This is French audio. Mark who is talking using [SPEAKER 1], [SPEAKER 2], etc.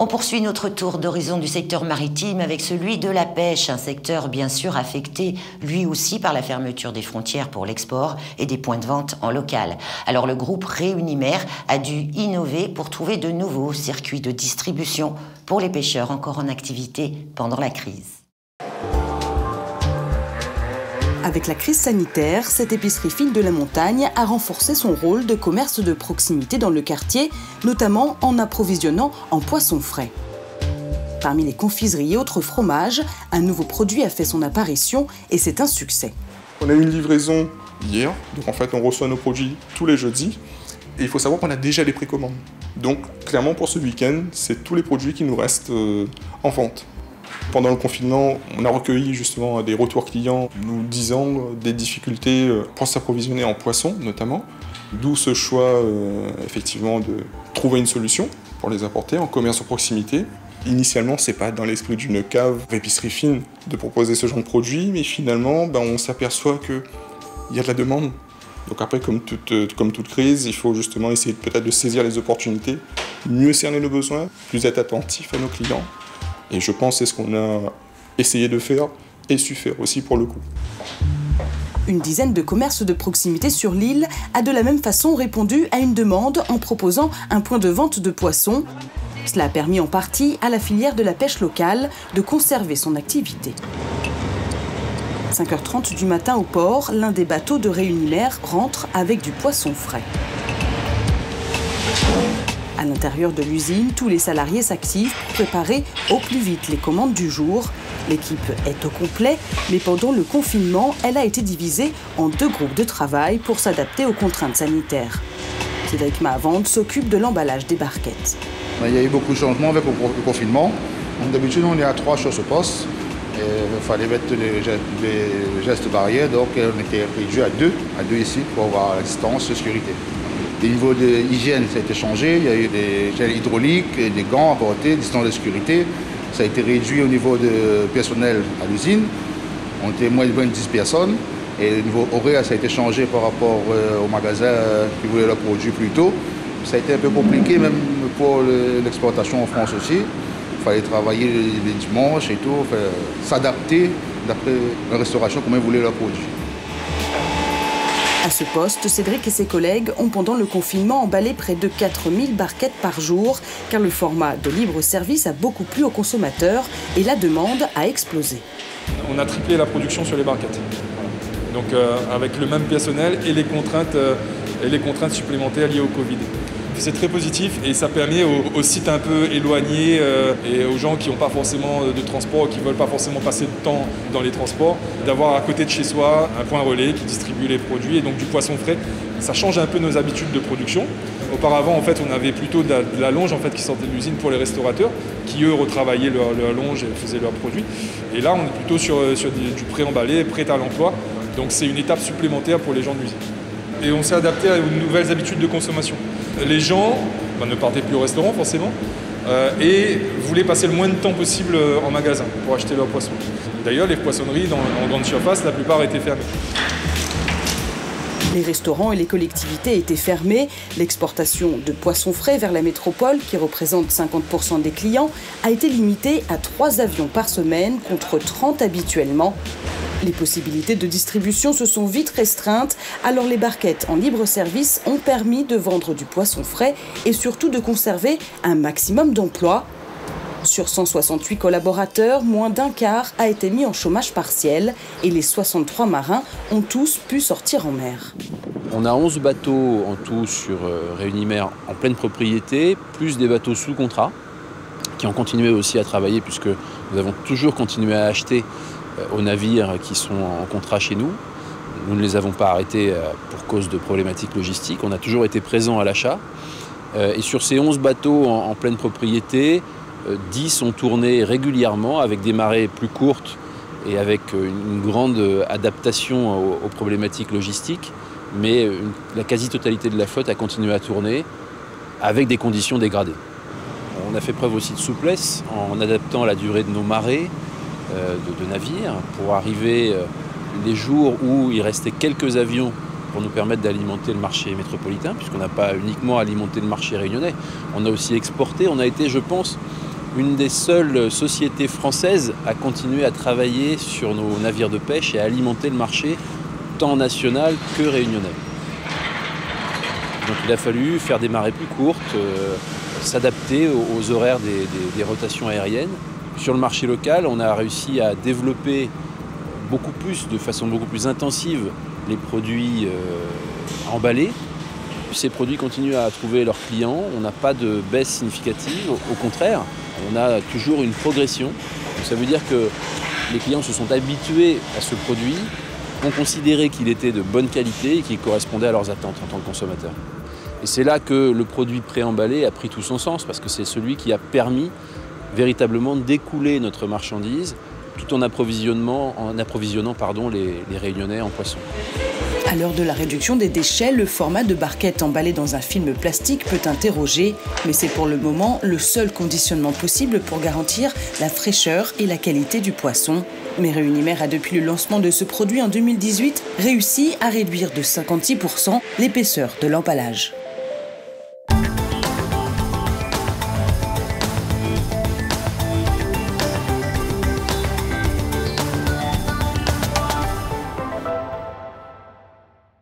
[SPEAKER 1] On poursuit notre tour d'horizon du secteur maritime avec celui de la pêche, un secteur bien sûr affecté lui aussi par la fermeture des frontières pour l'export et des points de vente en local. Alors le groupe Réunimer a dû innover pour trouver de nouveaux circuits de distribution pour les pêcheurs encore en activité pendant la crise.
[SPEAKER 2] Avec la crise sanitaire, cette épicerie fine de la montagne a renforcé son rôle de commerce de proximité dans le quartier, notamment en approvisionnant en poissons frais. Parmi les confiseries et autres fromages, un nouveau produit a fait son apparition et c'est un succès.
[SPEAKER 3] On a eu une livraison hier, donc en fait on reçoit nos produits tous les jeudis. Et il faut savoir qu'on a déjà les précommandes. Donc clairement pour ce week-end, c'est tous les produits qui nous restent en vente. Pendant le confinement, on a recueilli justement des retours clients nous disant des difficultés pour s'approvisionner en poissons notamment. D'où ce choix effectivement de trouver une solution pour les apporter en commerce de proximité. Initialement, c'est pas dans l'esprit d'une cave épicerie fine de proposer ce genre de produit, mais finalement, on s'aperçoit qu'il y a de la demande. Donc après, comme toute crise, il faut justement essayer peut-être de saisir les opportunités, mieux cerner nos besoins, plus être attentif à nos clients. Et je pense que c'est ce qu'on a essayé de faire et su faire aussi pour le coup.
[SPEAKER 2] Une dizaine de commerces de proximité sur l'île a de la même façon répondu à une demande en proposant un point de vente de poissons. Cela a permis en partie à la filière de la pêche locale de conserver son activité. 5h30 du matin au port, l'un des bateaux de Réunimer rentre avec du poisson frais. À l'intérieur de l'usine, tous les salariés s'activent pour préparer au plus vite les commandes du jour. L'équipe est au complet, mais pendant le confinement, elle a été divisée en 2 groupes de travail pour s'adapter aux contraintes sanitaires. Cédric Mahavande s'occupe de l'emballage des barquettes.
[SPEAKER 4] Il y a eu beaucoup de changements avec le confinement. D'habitude, on est à 3 choses au poste. Il fallait mettre les gestes barrières, donc on était réduit à 2 ici pour avoir la distance de sécurité. Au niveau de l'hygiène, ça a été changé. Il y a eu des gels hydrauliques, des gants apportés, distance de sécurité. Ça a été réduit au niveau de personnel à l'usine. On était moins de 10 personnes. Et au niveau horaire, ça a été changé par rapport aux magasins qui voulaient leurs produits plus tôt. Ça a été un peu compliqué, même pour l'exportation en France aussi. Il fallait travailler les dimanches et tout, s'adapter d'après la restauration, comment ils voulaient leurs produits.
[SPEAKER 2] À ce poste, Cédric et ses collègues ont pendant le confinement emballé près de 4000 barquettes par jour, car le format de libre service a beaucoup plu aux consommateurs et la demande a explosé.
[SPEAKER 5] On a triplé la production sur les barquettes. Donc avec le même personnel et les contraintes supplémentaires liées au Covid. C'est très positif et ça permet aux sites un peu éloignés et aux gens qui n'ont pas forcément de transport, qui ne veulent pas forcément passer de temps dans les transports, d'avoir à côté de chez soi un point relais qui distribue les produits et donc du poisson frais. Ça change un peu nos habitudes de production. Auparavant, en fait, on avait plutôt de la longe en fait, qui sortait de l'usine pour les restaurateurs, qui eux retravaillaient leur longe et faisaient leurs produits. Et là, on est plutôt sur du pré-emballé, prêt à l'emploi. Donc c'est une étape supplémentaire pour les gens de l'usine. Et on s'est adapté à de nouvelles habitudes de consommation. Les gens ne partaient plus au restaurant forcément et voulaient passer le moins de temps possible en magasin pour acheter leurs poissons. D'ailleurs, les poissonneries en grande surface, la plupart étaient fermées.
[SPEAKER 2] Les restaurants et les collectivités étaient fermés. L'exportation de poissons frais vers la métropole, qui représente 50% des clients, a été limitée à 3 avions par semaine contre 30 habituellement. Les possibilités de distribution se sont vite restreintes, alors les barquettes en libre service ont permis de vendre du poisson frais et surtout de conserver un maximum d'emplois. Sur 168 collaborateurs, moins d'un quart a été mis en chômage partiel et les 63 marins ont tous pu sortir en mer.
[SPEAKER 6] On a 11 bateaux en tout sur Réunimer en pleine propriété, plus des bateaux sous contrat qui ont continué aussi à travailler puisque nous avons toujours continué à acheter aux navires qui sont en contrat chez nous. Nous ne les avons pas arrêtés pour cause de problématiques logistiques. On a toujours été présents à l'achat. Et sur ces 11 bateaux en pleine propriété, 10 ont tourné régulièrement avec des marées plus courtes et avec une grande adaptation aux problématiques logistiques. Mais la quasi-totalité de la flotte a continué à tourner avec des conditions dégradées. On a fait preuve aussi de souplesse en adaptant la durée de nos marées de navires pour arriver les jours où il restait quelques avions pour nous permettre d'alimenter le marché métropolitain, puisqu'on n'a pas uniquement alimenté le marché réunionnais. On a aussi exporté, on a été, je pense, une des seules sociétés françaises à continuer à travailler sur nos navires de pêche et à alimenter le marché tant national que réunionnais. Donc il a fallu faire des marées plus courtes, s'adapter aux horaires des rotations aériennes. Sur le marché local, on a réussi à développer de façon beaucoup plus intensive les produits emballés. Ces produits continuent à trouver leurs clients, on n'a pas de baisse significative, au contraire, on a toujours une progression. Donc ça veut dire que les clients se sont habitués à ce produit, ont considéré qu'il était de bonne qualité et qu'il correspondait à leurs attentes en tant que consommateurs. Et c'est là que le produit préemballé a pris tout son sens, parce que c'est celui qui a permis véritablement d'écouler notre marchandise tout en approvisionnant les Réunionnais en poissons.
[SPEAKER 2] À l'heure de la réduction des déchets, le format de barquette emballée dans un film plastique peut interroger, mais c'est pour le moment le seul conditionnement possible pour garantir la fraîcheur et la qualité du poisson. Mais Réunimer a, depuis le lancement de ce produit en 2018, réussi à réduire de 56% l'épaisseur de l'emballage.